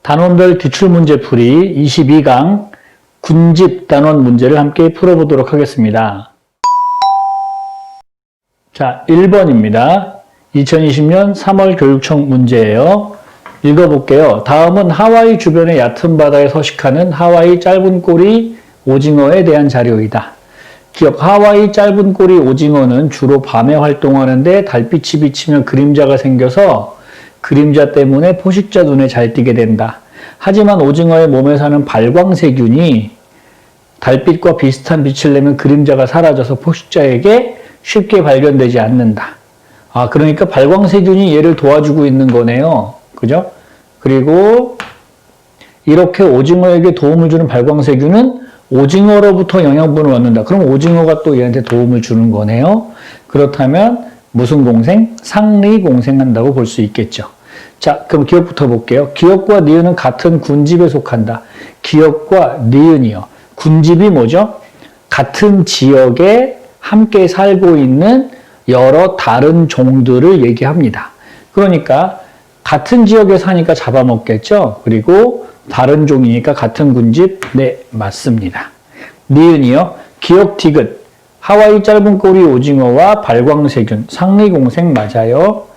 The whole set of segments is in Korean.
단원별 기출문제풀이 22강 군집 단원 문제를 함께 풀어보도록 하겠습니다. 자, 1번입니다. 2020년 3월 교육청 문제예요. 읽어볼게요. 다음은 하와이 주변의 얕은 바다에 서식하는 하와이 짧은 꼬리 오징어에 대한 자료이다. 기억, 하와이 짧은 꼬리 오징어는 주로 밤에 활동하는데 달빛이 비치면 그림자가 생겨서 그림자 때문에 포식자 눈에 잘 띄게 된다. 하지만 오징어의 몸에 사는 발광세균이 달빛과 비슷한 빛을 내면 그림자가 사라져서 포식자에게 쉽게 발견되지 않는다. 아, 그러니까 발광세균이 얘를 도와주고 있는 거네요. 그죠? 그리고 이렇게 오징어에게 도움을 주는 발광세균은 오징어로부터 영양분을 얻는다. 그럼 오징어가 또 얘한테 도움을 주는 거네요. 그렇다면 무슨 공생? 상리공생한다고 볼 수 있겠죠. 자, 그럼 기억부터 볼게요. 기억과 니은은 같은 군집에 속한다. 기억과 니은이요. 군집이 뭐죠? 같은 지역에 함께 살고 있는 여러 다른 종들을 얘기합니다. 그러니까 같은 지역에 사니까 잡아먹겠죠? 그리고 다른 종이니까 같은 군집? 네, 맞습니다. 니은이요. 기억 디귿. 하와이 짧은 꼬리 오징어와 발광세균. 상리공생 맞아요.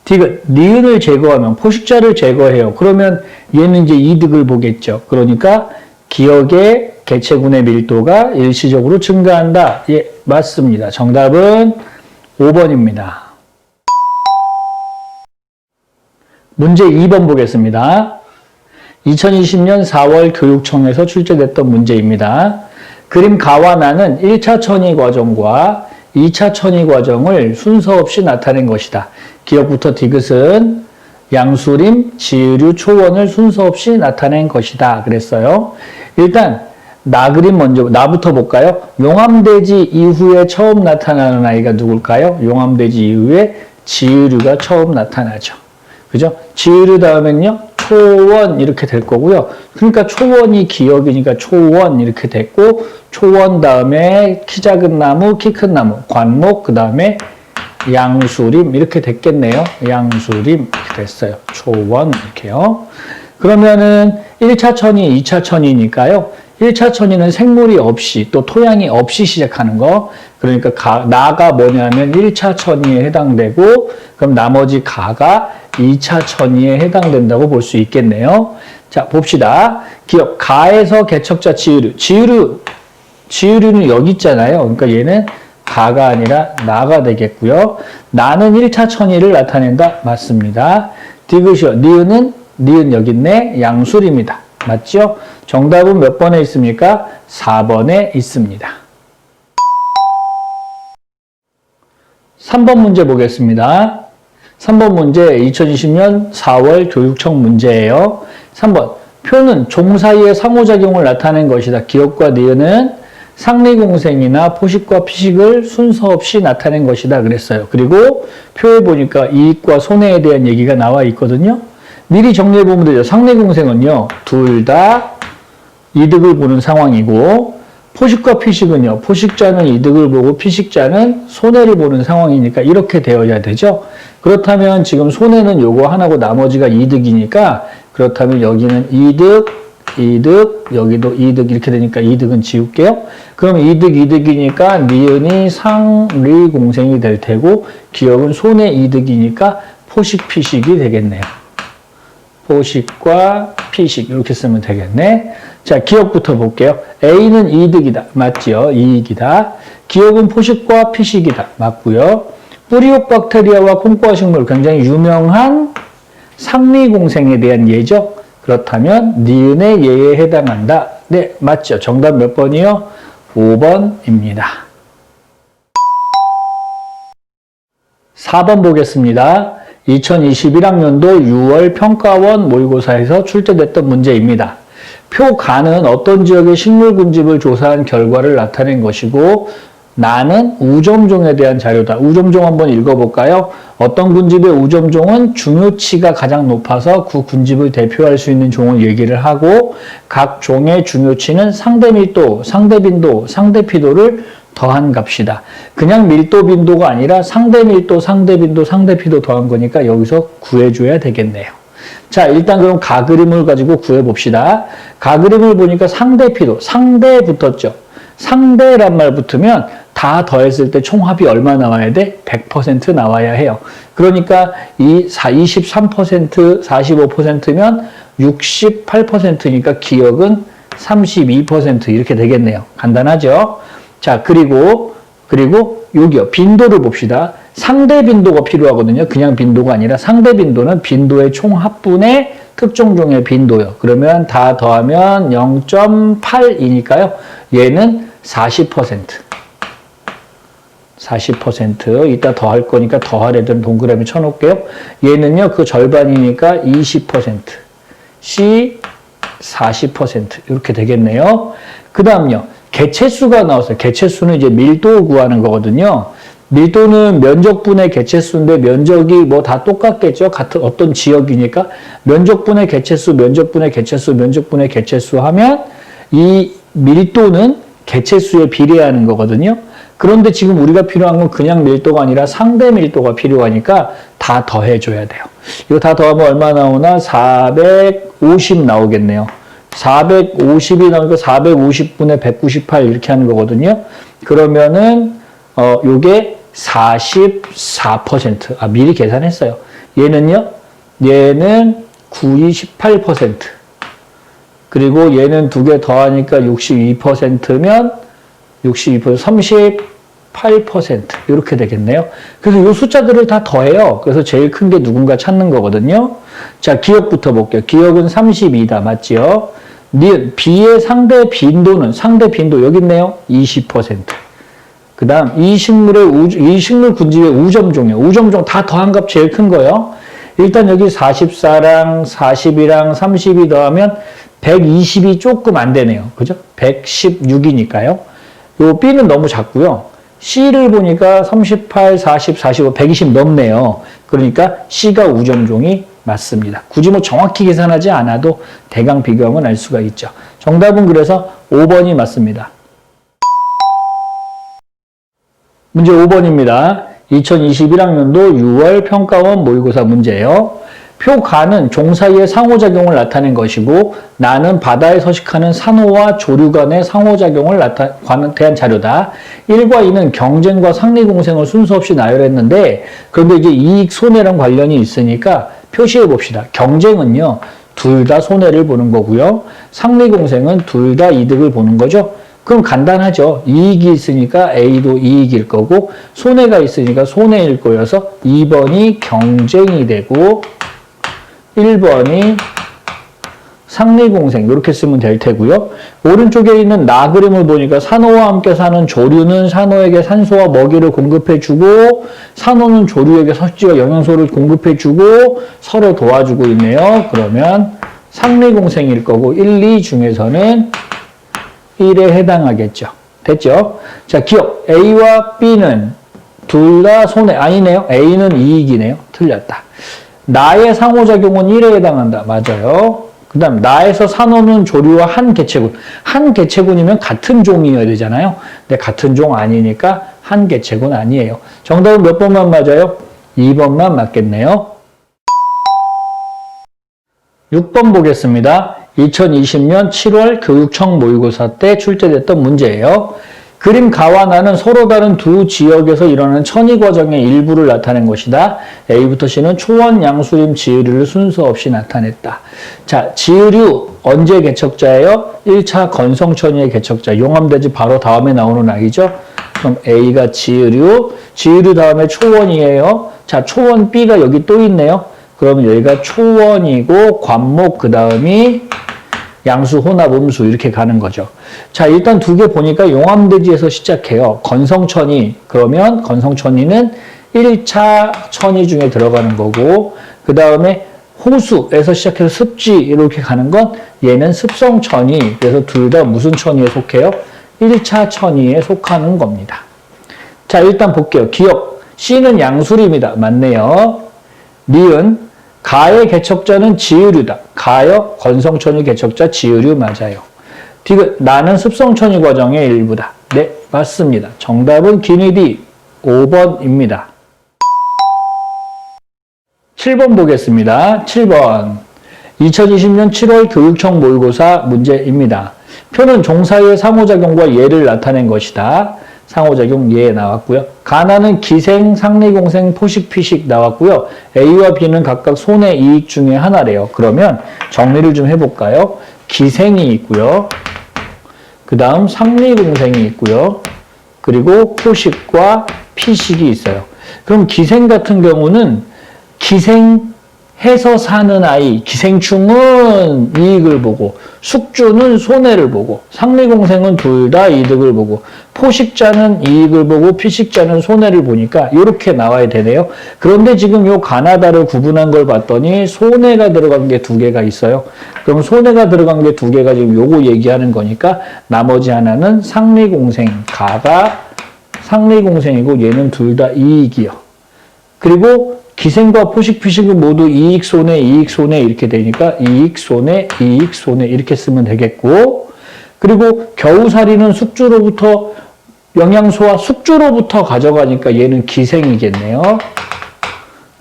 디귿. 니은을 제거하면 포식자를 제거해요. 그러면 얘는 이제 이득을 보겠죠. 그러니까 기억의 개체군의 밀도가 일시적으로 증가한다. 예, 맞습니다. 정답은 5번입니다. 문제 2번 보겠습니다. 2020년 4월 교육청에서 출제됐던 문제입니다. 그림 가와 나는 1차 천이 과정과 2차 천이 과정을 순서 없이 나타낸 것이다. 기억부터 디귿은 양수림, 지으류, 초원을 순서 없이 나타낸 것이다. 그랬어요. 일단 나 그림 먼저, 나부터 볼까요? 용암대지 이후에 처음 나타나는 아이가 누굴까요? 용암대지 이후에 지으류가 처음 나타나죠. 그죠? 지으류 다음엔요, 초원 이렇게 될 거고요. 그러니까 초원이 기억이니까 초원 이렇게 됐고, 초원 다음에 키 작은 나무, 키 큰 나무, 관목, 그 다음에 양수림 이렇게 됐겠네요. 양수림 이렇게 됐어요. 초원 이렇게요. 그러면은 1차 천이 2차 천이니까요. 1차 천이는 생물이 없이 또 토양이 없이 시작하는 거. 그러니까 나가 뭐냐면 1차 천이에 해당되고 그럼 나머지 가가 2차 천이에 해당된다고 볼 수 있겠네요. 자, 봅시다. 기억, 가에서 개척자 지으류. 지으류는 여기 있잖아요. 그러니까 얘는 가가 아니라 나가 되겠고요. 나는 1차 천이를 나타낸다. 맞습니다. 디귿이요. 니은 여기 있네. 양술입니다. 맞죠? 정답은 몇 번에 있습니까? 4번에 있습니다. 3번 문제 보겠습니다. 3번 문제 2020년 4월 교육청 문제예요. 3번 표는 종 사이의 상호작용을 나타낸 것이다. 기억과 니은은 상리공생이나 포식과 피식을 순서 없이 나타낸 것이다. 그랬어요. 그리고 표에 보니까 이익과 손해에 대한 얘기가 나와 있거든요. 미리 정리해 보면 되죠. 상리공생은요, 둘 다 이득을 보는 상황이고, 포식과 피식은요, 포식자는 이득을 보고 피식자는 손해를 보는 상황이니까 이렇게 되어야 되죠. 그렇다면 지금 손해는 요거 하나고 나머지가 이득이니까, 그렇다면 여기는 이득, 여기도 이득 이렇게 되니까 이득은 지울게요. 그럼 이득이니까 니은이 상리공생이 될 테고, 기억은 손해 이득이니까 포식, 피식이 되겠네요. 포식과 피식 이렇게 쓰면 되겠네. 자, 기억부터 볼게요. A는 이득이다. 맞지요? 이익이다. 기억은 포식과 피식이다. 맞고요. 뿌리옥 박테리아와 콩과 식물 굉장히 유명한 상리공생에 대한 예죠. 그렇다면 니은의 예에 해당한다. 네, 맞죠. 정답 몇 번이요? 5번입니다. 4번 보겠습니다. 2021학년도 6월 평가원 모의고사에서 출제됐던 문제입니다. 표 가는 어떤 지역의 식물 군집을 조사한 결과를 나타낸 것이고 나는 우점종에 대한 자료다. 우점종 한번 읽어볼까요? 어떤 군집의 우점종은 중요치가 가장 높아서 그 군집을 대표할 수 있는 종을 얘기를 하고 각 종의 중요치는 상대밀도, 상대빈도, 상대피도를 더한 값이다. 그냥 밀도 빈도가 아니라 상대밀도, 상대빈도, 상대피도 더한 거니까 여기서 구해줘야 되겠네요. 자, 일단 그럼 가그림을 가지고 구해봅시다. 가그림을 보니까 상대 피도, 상대 붙었죠. 상대란 말 붙으면 다 더했을 때 총합이 얼마 나와야 돼? 100% 나와야 해요. 그러니까 이 23%, 45%면 68%니까 기억은 32% 이렇게 되겠네요. 간단하죠? 자, 그리고 여기요. 빈도를 봅시다. 상대 빈도가 필요하거든요. 그냥 빈도가 아니라 상대 빈도는 빈도의 총합분의 특정 종의 빈도요. 그러면 다 더하면 0.8이니까요. 얘는 40%. 40%. 이따 더할 거니까 더하래던 동그라미 쳐놓을게요. 얘는요. 그 절반이니까 20%. C 40% 이렇게 되겠네요. 그 다음요. 개체수가 나왔어요. 개체수는 이제 밀도 구하는 거거든요. 밀도는 면적분의 개체수인데 면적이 뭐 다 똑같겠죠. 같은 어떤 지역이니까 면적분의 개체수, 면적분의 개체수, 면적분의 개체수 하면 이 밀도는 개체수에 비례하는 거거든요. 그런데 지금 우리가 필요한 건 그냥 밀도가 아니라 상대 밀도가 필요하니까 다 더해줘야 돼요. 이거 다 더하면 얼마 나오나? 450 나오겠네요. 450이 나오니까 450분의 198 이렇게 하는 거거든요. 그러면은 요게 44%. 아, 미리 계산했어요. 얘는요? 얘는 98%. 그리고 얘는 두 개 더하니까 62%면 38% 이렇게 되겠네요. 그래서 이 숫자들을 다 더해요. 그래서 제일 큰 게 누군가 찾는 거거든요. 자, 기억부터 볼게요. 기억은 32다. 맞지요? 니은, B의 상대 빈도 여기 있네요. 20%. 그 다음, 이 식물 군집의 우점종이요. 우점종 다 더한 값 제일 큰 거예요. 일단 여기 44랑 40이랑 30이 더하면 120이 조금 안 되네요. 그죠? 116이니까요. 요 B는 너무 작고요. C를 보니까 38, 40, 45, 120 넘네요. 그러니까 C가 우점종이 맞습니다. 굳이 뭐 정확히 계산하지 않아도 대강 비교하면 알 수가 있죠. 정답은 그래서 5번이 맞습니다. 문제 5번입니다. 2021학년도 6월 평가원 모의고사 문제예요. 표가는 종사의 상호작용을 나타낸 것이고 나는 바다에 서식하는 산호와 조류 간의 상호작용을 대한 자료다. 1과 2는 경쟁과 상리공생을 순서 없이 나열했는데 그런데 이제 이익 손해랑 관련이 있으니까 표시해 봅시다. 경쟁은요. 둘 다 손해를 보는 거고요. 상리공생은 둘 다 이득을 보는 거죠. 그럼 간단하죠. 이익이 있으니까 A도 이익일 거고 손해가 있으니까 손해일 거여서 2번이 경쟁이 되고 1번이 상리공생 이렇게 쓰면 될 테고요. 오른쪽에 있는 나 그림을 보니까 산호와 함께 사는 조류는 산호에게 산소와 먹이를 공급해주고 산호는 조류에게 석지와 영양소를 공급해주고 서로 도와주고 있네요. 그러면 상리공생일 거고 1, 2 중에서는 1에 해당하겠죠. 됐죠? 자, 기억. A와 B는 둘 다 손해. 아니네요. A는 이익이네요. 틀렸다. 나의 상호작용은 1에 해당한다. 맞아요. 그 다음 나에서 산호는 조류와 한 개체군. 한 개체군이면 같은 종이어야 되잖아요. 근데 같은 종 아니니까 한 개체군 아니에요. 정답은 몇 번만 맞아요? 2번만 맞겠네요. 6번 보겠습니다. 2020년 7월 교육청 모의고사 때 출제됐던 문제예요. 그림 가와 나는 서로 다른 두 지역에서 일어나는 천이 과정의 일부를 나타낸 것이다. A부터 C는 초원, 양수림, 지으류를 순서 없이 나타냈다. 자, 지으류 언제 개척자예요? 1차 건성천이의 개척자. 용암대지 바로 다음에 나오는 아이죠. 그럼 A가 지으류, 지으류 다음에 초원이에요. 자, 초원 B가 여기 또 있네요. 그러면 여기가 초원이고 관목 그 다음이 양수, 혼합, 음수 이렇게 가는 거죠. 자, 일단 두 개 보니까 용암대지에서 시작해요. 건성천이 그러면 건성천이는 1차 천이 중에 들어가는 거고 그 다음에 호수에서 시작해서 습지 이렇게 가는 건 얘는 습성천이 그래서 둘 다 무슨 천이에 속해요? 1차 천이에 속하는 겁니다. 자, 일단 볼게요. 기억. C는 양수림이다. 맞네요. 니은 가의 개척자는 지으류다. 가요, 건성천이 개척자, 지으류 맞아요. 디귿, 나는 습성천이 과정의 일부다. 네, 맞습니다. 정답은 기니디 5번입니다. 7번 보겠습니다. 7번. 2020년 7월 교육청 모의고사 문제입니다. 표는 종사의 상호작용과 예를 나타낸 것이다. 상호작용 예 나왔고요. 가나는 기생, 상리공생, 포식, 피식 나왔고요. A와 B는 각각 손해 이익 중에 하나래요. 그러면 정리를 좀 해볼까요? 기생이 있고요. 그 다음 상리공생이 있고요. 그리고 포식과 피식이 있어요. 그럼 기생 같은 경우는 기생해서 사는 아이, 기생충은 이익을 보고 숙주는 손해를 보고 상리공생은 둘 다 이득을 보고 포식자는 이익을 보고 피식자는 손해를 보니까 이렇게 나와야 되네요. 그런데 지금 요 가나다를 구분한 걸 봤더니 손해가 들어간 게 두 개가 있어요. 그럼 손해가 들어간 게 두 개가 지금 요거 얘기하는 거니까 나머지 하나는 상리공생, 가가 상리공생이고 얘는 둘 다 이익이요. 그리고 기생과 포식, 피식은 모두 이익, 손해, 이익, 손해 이렇게 되니까 이익, 손해, 이익, 손해 이렇게 쓰면 되겠고 그리고 겨우살이는 숙주로부터 영양소와 숙주로부터 가져가니까 얘는 기생이겠네요.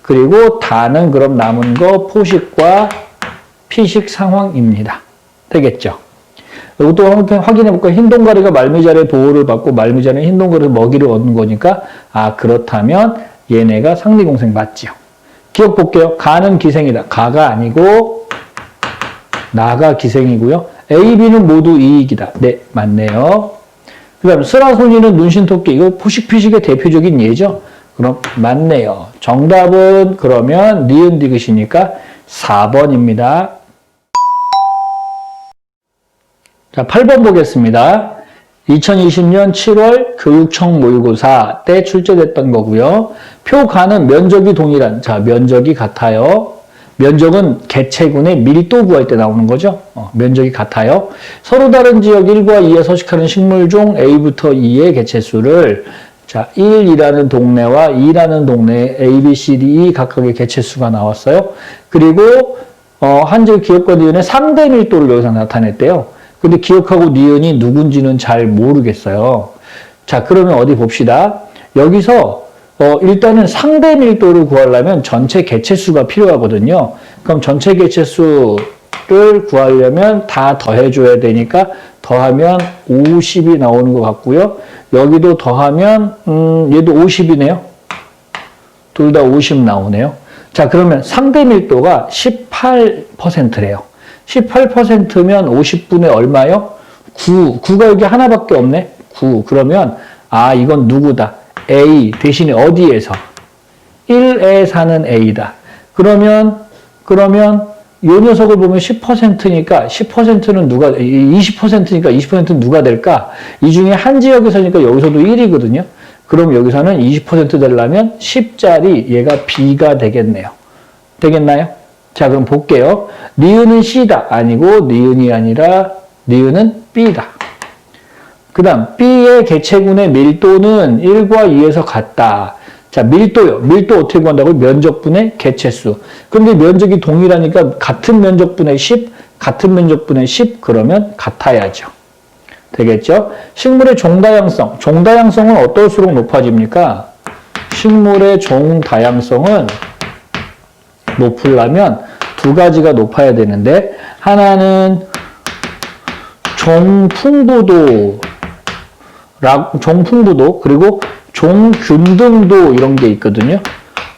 그리고 다는 그럼 남은 거 포식과 피식 상황입니다. 되겠죠? 이것도 한번 확인해 볼까요? 흰동가리가 말미잘의 보호를 받고 말미잘은 흰동가리에서 먹이를 얻는 거니까 아 그렇다면 얘네가 상리공생 맞지요. 기억 볼게요. 가는 기생이다. 가가 아니고 나가 기생이고요. A, B는 모두 이익이다. 네, 맞네요. 그 다음 쓰라손이는 눈신토끼. 이거 포식피식의 대표적인 예죠. 그럼 맞네요. 정답은 그러면 니은 디귿이니까 4번입니다. 자, 8번 보겠습니다. 2020년 7월 교육청 모의고사 때 출제됐던 거고요. 표가는 면적이 동일한, 자, 면적이 같아요. 면적은 개체군의 밀도 구할 때 나오는 거죠. 면적이 같아요. 서로 다른 지역 1과 2에 서식하는 식물종 A부터 E의 개체수를 자, 1이라는 동네와 2라는 동네에 A, B, C, D, E 각각의 개체수가 나왔어요. 그리고 한줄 기억과 니은의 상대 밀도를 여기서 나타냈대요. 근데 기억하고 니은이 누군지는 잘 모르겠어요. 자, 그러면 어디 봅시다. 여기서 일단은 상대 밀도를 구하려면 전체 개체수가 필요하거든요. 그럼 전체 개체수를 구하려면 다 더해줘야 되니까 더하면 50이 나오는 것 같고요. 여기도 더하면 얘도 50이네요. 둘 다 50 나오네요. 자, 그러면 상대 밀도가 18%래요. 18%면 50분의 얼마요? 9. 9가 여기 하나밖에 없네. 9. 그러면 아 이건 누구다? A 대신에 어디에서? 1에 사는 A다. 그러면 이 녀석을 보면 10%니까 10%는 누가 20%니까 20%는 누가 될까? 이 중에 한 지역에서니까 여기서도 1이거든요. 그럼 여기서는 20% 되려면 10짜리 얘가 B가 되겠네요. 되겠나요? 자, 그럼 볼게요. 니은은 C다. 아니고 니은이 아니라 니은은 B다. 그 다음 B의 개체군의 밀도는 1과 2에서 같다. 자, 밀도요. 밀도 어떻게 구한다고요? 면적분의 개체수. 근데 면적이 동일하니까 같은 면적분의 10, 같은 면적분의 10 그러면 같아야죠. 되겠죠? 식물의 종다양성. 종다양성은 어떨수록 높아집니까? 식물의 종다양성은 높으려면 두 가지가 높아야 되는데 하나는 종풍부도 그리고 종균등도 이런 게 있거든요.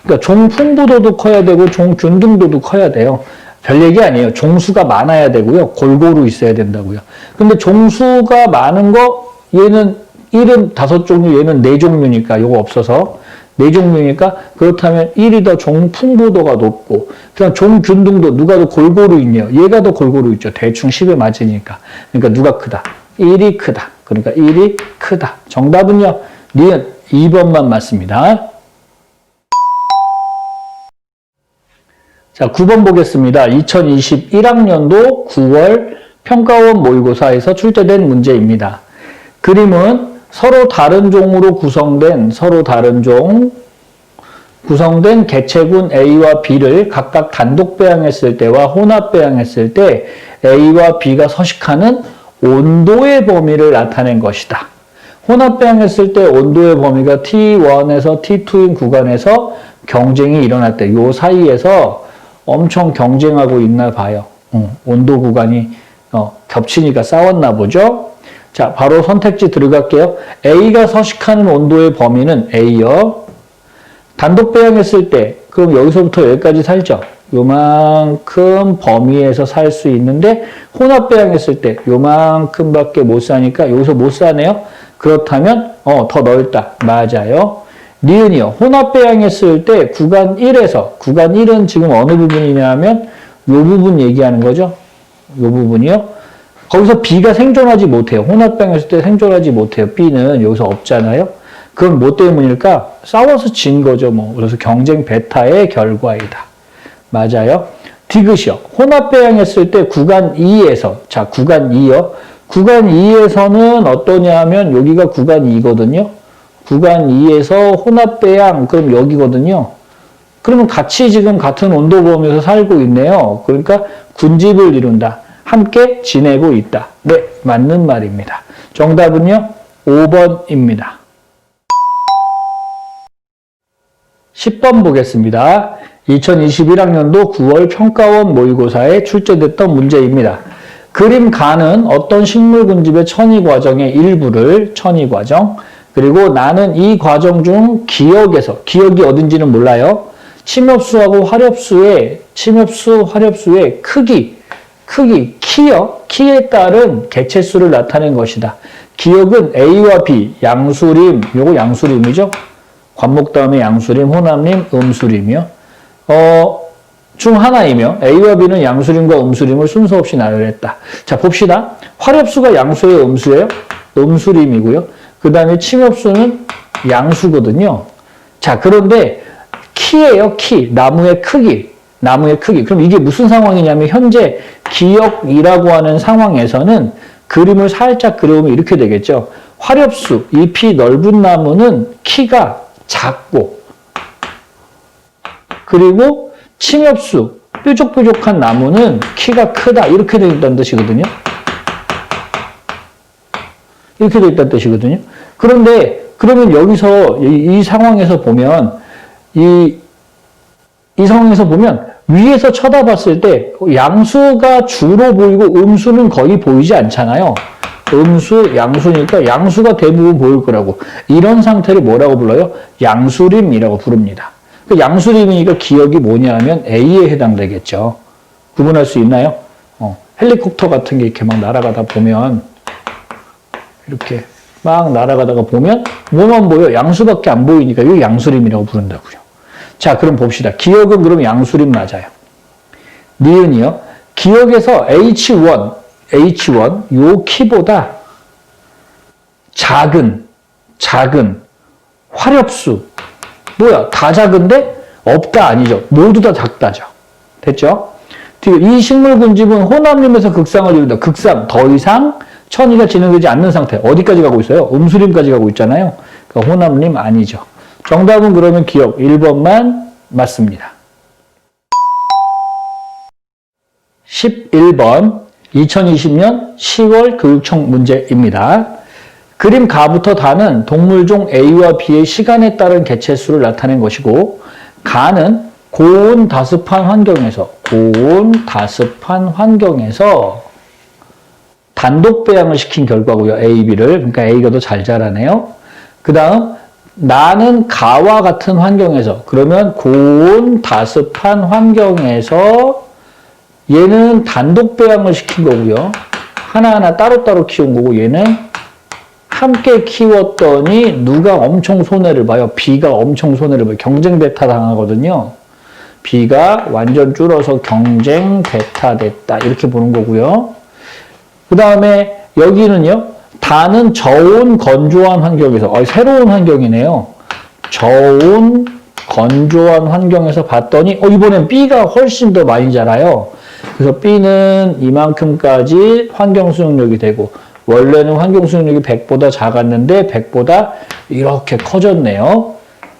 그러니까 종풍부도도 커야 되고 종균등도도 커야 돼요. 별 얘기 아니에요. 종수가 많아야 되고요. 골고루 있어야 된다고요. 근데 종수가 많은 거 얘는 1은 5종류 얘는 4종류니까 이거 없어서 4종류니까 그렇다면 1이 더 종풍부도가 높고 그다음 종균등도 누가 더 골고루 있네요. 얘가 더 골고루 있죠. 대충 10에 맞으니까. 그러니까 누가 크다? 1이 크다. 그러니까 1이 크다. 정답은요. 니은 2번만 맞습니다. 자, 9번 보겠습니다. 2021학년도 9월 평가원 모의고사에서 출제된 문제입니다. 그림은 서로 다른 종으로 구성된 개체군 A와 B를 각각 단독 배양했을 때와 혼합 배양했을 때 A와 B가 서식하는 온도의 범위를 나타낸 것이다. 혼합 배양했을 때 온도의 범위가 T1에서 T2인 구간에서 경쟁이 일어날 때 요 사이에서 엄청 경쟁하고 있나 봐요. 온도 구간이 겹치니까 싸웠나 보죠. 자, 바로 선택지 들어갈게요. A가 서식하는 온도의 범위는 A요. 단독 배양했을 때 그럼 여기서부터 여기까지 살죠. 요만큼 범위에서 살 수 있는데 혼합 배양했을 때 요만큼밖에 못 사니까 여기서 못 사네요. 그렇다면 더 넓다. 맞아요. 니은이요. 혼합 배양했을 때 구간 1에서 구간 1은 지금 어느 부분이냐면 요 부분 얘기하는 거죠. 요 부분이요. 거기서 B가 생존하지 못해요. 혼합 배양했을 때 생존하지 못해요. B는 여기서 없잖아요. 그건 뭐 때문일까? 싸워서 진 거죠. 뭐. 그래서 경쟁 베타의 결과이다. 맞아요. 디귿이요. 혼합 배양했을 때 구간 2에서, 자, 구간 2요. 구간 2에서는 어떠냐 하면 여기가 구간 2거든요. 구간 2에서 혼합 배양, 그럼 여기거든요. 그러면 같이 지금 같은 온도 범위에서 살고 있네요. 그러니까 군집을 이룬다. 함께 지내고 있다. 네, 맞는 말입니다. 정답은요, 5번입니다. 10번 보겠습니다. 2021학년도 9월 평가원 모의고사에 출제됐던 문제입니다. 그림 가는 어떤 식물 군집의 천이 과정의 일부를 천이 과정, 그리고 나는 이 과정 중 기역에서, 기역이 어딘지는 몰라요. 침엽수하고 화렵수의 크기, 키요. 키에 따른 개체수를 나타낸 것이다. 기역은 A와 B, 양수림, 요거 양수림이죠. 관목 다음에 양수림, 혼합림, 음수림이요. 중 하나이며 A와 B는 양수림과 음수림을 순서 없이 나열했다. 자, 봅시다. 화렵수가 양수예요, 음수예요? 음수림이고요. 그 다음에 침엽수는 양수거든요. 자, 그런데 키예요, 키. 나무의 크기. 그럼 이게 무슨 상황이냐면 현재 기역이라고 하는 상황에서는 그림을 살짝 그려보면 이렇게 되겠죠. 화렵수, 잎이 넓은 나무는 키가 작고, 그리고 침엽수, 뾰족뾰족한 나무는 키가 크다. 이렇게 되어 있다는 뜻이거든요. 이렇게 되어 있다는 뜻이거든요. 그런데 그러면 여기서 이 상황에서 보면 이 상황에서 보면 위에서 쳐다봤을 때 양수가 주로 보이고 음수는 거의 보이지 않잖아요. 음수, 양수니까 양수가 대부분 보일 거라고. 이런 상태를 뭐라고 불러요? 양수림이라고 부릅니다. 그 양수림이니까 기억이 뭐냐면 A에 해당되겠죠. 구분할 수 있나요? 헬리콥터 같은 게 이렇게 막 날아가다 보면 이렇게 막 날아가다가 보면 뭐만 보여? 양수밖에 안 보이니까 이거 양수림이라고 부른다고요. 자, 그럼 봅시다. 기억은 그럼 양수림 맞아요. 니은이요. 기억에서 H1 요 키보다 작은 화렵수 뭐야? 다 작은데 없다 아니죠. 모두 다 작다죠. 됐죠? 이 식물 군집은 혼합림에서 극상을 이룬다. 극상 더 이상 천이가 진행되지 않는 상태. 어디까지 가고 있어요? 음수림까지 가고 있잖아요. 그러니까 혼합림 아니죠. 정답은 그러면 기억 1번만 맞습니다. 11번 2020년 10월 교육청 문제입니다. 그림 가부터 다는 동물 종 A와 B의 시간에 따른 개체수를 나타낸 것이고 가는 고온 다습한 환경에서 단독 배양을 시킨 결과고요. A, B를. 그러니까 A가 더 잘 자라네요. 그 다음 나는 가와 같은 환경에서 그러면 고온 다습한 환경에서 얘는 단독 배양을 시킨 거고요. 하나하나 따로따로 키운 거고 얘는 함께 키웠더니 누가 엄청 손해를 봐요? B가 엄청 손해를 봐요. 경쟁 배타 당하거든요. B가 완전 줄어서 경쟁 배타 됐다. 이렇게 보는 거고요. 그 다음에 여기는요. 다는 저온 건조한 환경에서 새로운 환경이네요. 저온 건조한 환경에서 봤더니 이번엔 B가 훨씬 더 많이 자라요. 그래서 B는 이만큼까지 환경 수용력이 되고 원래는 환경 수용력이 100보다 작았는데 100보다 이렇게 커졌네요.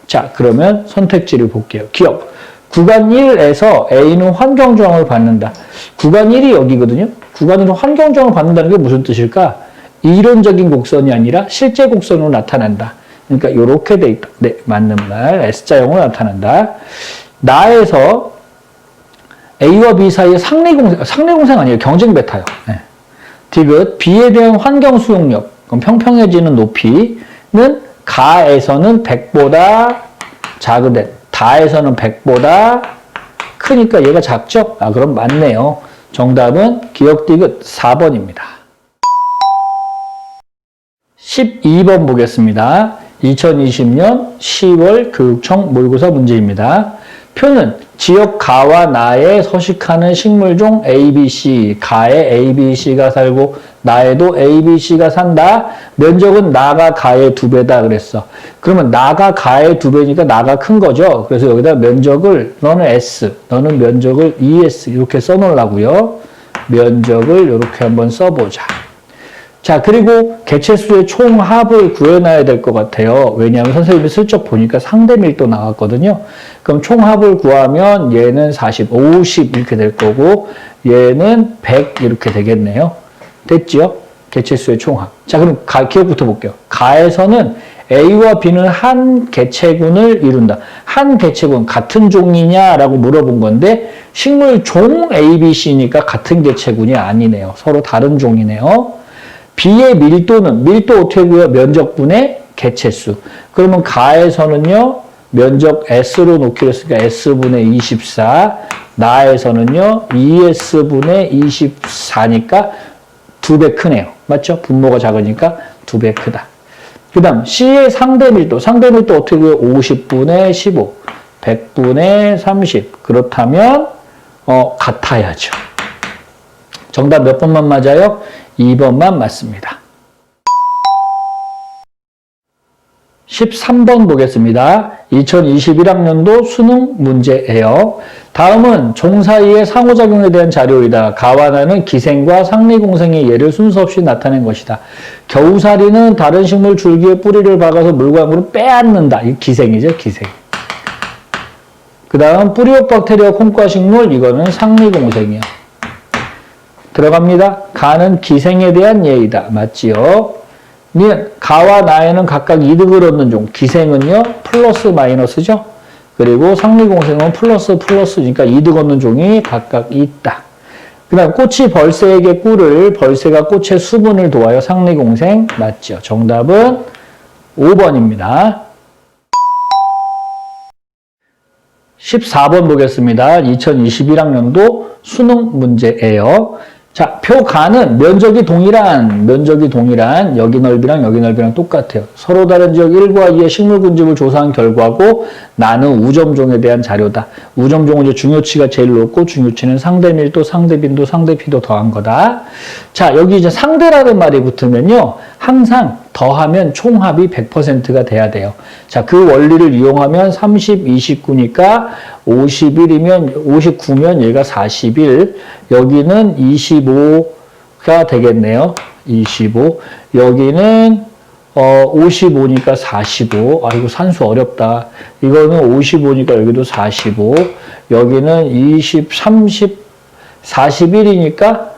자, 그러면 선택지를 볼게요. 기억. 구간 1에서 A는 환경 저항을 받는다. 구간 1이 여기거든요. 구간 1은 환경 저항을 받는다는 게 무슨 뜻일까? 이론적인 곡선이 아니라 실제 곡선으로 나타난다. 그러니까 이렇게 돼 있다. 네, 맞는 말. S자형으로 나타난다. 나에서 A와 B 사이에 상리공생 아니에요. 경쟁 베타요. 네. 디귿, B에 대한 환경 수용력, 그럼 평평해지는 높이는 가에서는 100보다 작으대, 다에서는 100보다 크니까 얘가 작죠? 아, 그럼 맞네요. 정답은 기억 디귿 4번입니다. 12번 보겠습니다. 2020년 10월 교육청 모의고사 문제입니다. 표는 지역 가와 나에 서식하는 식물종 ABC, 가에 ABC가 살고 나에도 ABC가 산다. 면적은 나가 가의 2배다 그랬어. 그러면 나가 가의 2배니까 나가 큰 거죠. 그래서 여기다 면적을 너는 S, 너는 면적을 ES 이렇게 써놓으려고요. 면적을 이렇게 한번 써보자. 자, 그리고 개체수의 총합을 구해놔야 될 것 같아요. 왜냐하면 선생님이 슬쩍 보니까 상대 밀도 나왔거든요. 그럼 총합을 구하면 얘는 40, 50 이렇게 될 거고 얘는 100 이렇게 되겠네요. 됐죠? 개체수의 총합. 자, 그럼 기억부터 볼게요. 가에서는 A와 B는 한 개체군을 이룬다. 한 개체군 같은 종이냐라고 물어본 건데 식물 종 A, B, C니까 같은 개체군이 아니네요. 서로 다른 종이네요. B의 밀도는 밀도 어떻게 구해요? 면적분의 개체수. 그러면 가에서는요. 면적 S로 놓기로 했으니까 S분의 24. 나에서는요. ES분의 24니까 2배 크네요. 맞죠? 분모가 작으니까 2배 크다. 그 다음 C의 상대 밀도. 상대 밀도 어떻게 구해요? 50분의 15. 100분의 30. 그렇다면 같아야죠. 정답 몇 번만 맞아요? 2번만 맞습니다. 13번 보겠습니다. 2021학년도 수능 문제예요. 다음은 종 사이의 상호작용에 대한 자료이다. 가와 나는 기생과 상리공생의 예를 순서 없이 나타낸 것이다. 겨우살이는 다른 식물 줄기에 뿌리를 박아서 물광으로 빼앗는다. 이 기생이죠, 기생. 그 다음 뿌리옥 박테리아 콩과 식물, 이거는 상리공생이요. 들어갑니다. 가는 기생에 대한 예이다. 맞지요? 가와 나에는 각각 이득을 얻는 종. 기생은요, 플러스 마이너스죠? 그리고 상리공생은 플러스 플러스니까 이득 얻는 종이 각각 있다. 그 다음 꽃이 벌새에게 꿀을, 벌새가 꽃의 수분을 도와요. 상리공생. 맞죠? 정답은 5번입니다. 14번 보겠습니다. 2021학년도 수능 문제예요. 자, 표 가는 면적이 동일한 여기 넓이랑 똑같아요. 서로 다른 지역 1과 2의 식물 군집을 조사한 결과고 나는 우점종에 대한 자료다. 우점종은 이제 중요치가 제일 높고 중요치는 상대 밀도, 상대 빈도, 상대 피도 더한 거다. 자, 여기 이제 상대라는 말이 붙으면요. 항상 더하면 총합이 100%가 돼야 돼요. 자, 그 원리를 이용하면 30, 29니까 59면 얘가 41, 여기는 25가 되겠네요. 25. 여기는 55니까 45. 아, 이거 산수 어렵다. 이거는 55니까 여기도 45. 여기는 20, 30, 41이니까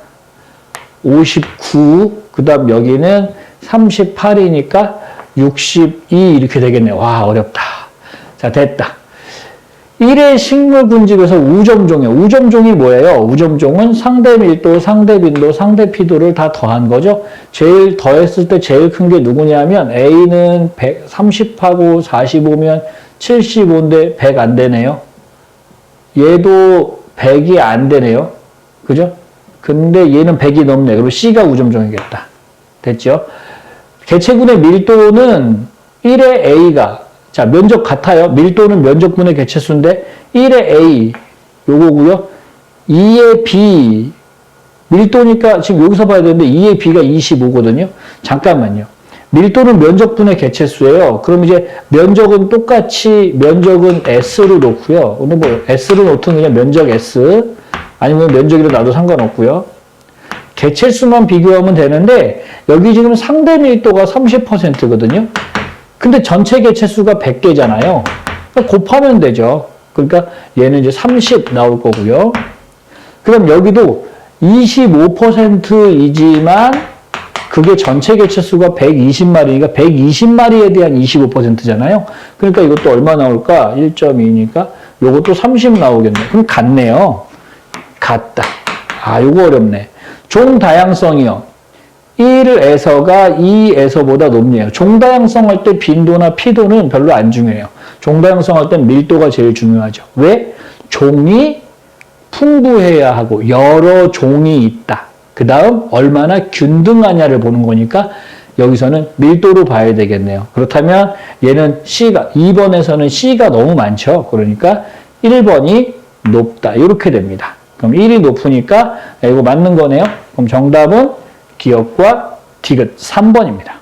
59. 그 다음 여기는 38이니까 62 이렇게 되겠네요. 와, 어렵다. 자, 됐다. 1의 식물 군집에서 우점종이에요. 우점종이 뭐예요? 우점종은 상대 밀도, 상대 빈도, 상대 피도를 다 더한 거죠. 제일 더했을 때 제일 큰 게 누구냐면 A는 30하고 45면 75인데 100 안 되네요. 얘도 100이 안 되네요. 그죠? 근데 얘는 100이 넘네. 그럼 C가 우점종이겠다. 됐죠? 개체군의 밀도는 1의 A가, 자, 면적 같아요. 밀도는 면적분의 개체수인데 1의 A 요거고요. 2의 B 밀도니까 지금 여기서 봐야 되는데 2의 B가 25거든요. 잠깐만요. 밀도는 면적분의 개체수예요. 그럼 이제 면적은 똑같이 면적은 S로 놓고요. 오늘 뭐 S로 놓든 그냥 면적 S 아니면 면적이라 놔도 상관없고요. 개체수만 비교하면 되는데 여기 지금 상대 밀도가 30%거든요. 근데 전체 개체수가 100개잖아요. 곱하면 되죠. 그러니까 얘는 이제 30 나올 거고요. 그럼 여기도 25%이지만 그게 전체 개체수가 120마리니까 120마리에 대한 25%잖아요. 그러니까 이것도 얼마 나올까? 1.2니까 이것도 30 나오겠네. 그럼 같네요. 같다. 요거 어렵네. 종다양성이요. 1에서가 2에서보다 높네요. 종다양성 할 때 빈도나 피도는 별로 안 중요해요. 종다양성 할 땐 밀도가 제일 중요하죠. 왜? 종이 풍부해야 하고 여러 종이 있다. 그 다음 얼마나 균등하냐를 보는 거니까 여기서는 밀도로 봐야 되겠네요. 그렇다면 얘는 C가 2번에서는 C가 너무 많죠. 그러니까 1번이 높다. 이렇게 됩니다. 그럼 1이 높으니까 이거 맞는 거네요. 그럼 정답은 기역과 디귿 3번입니다.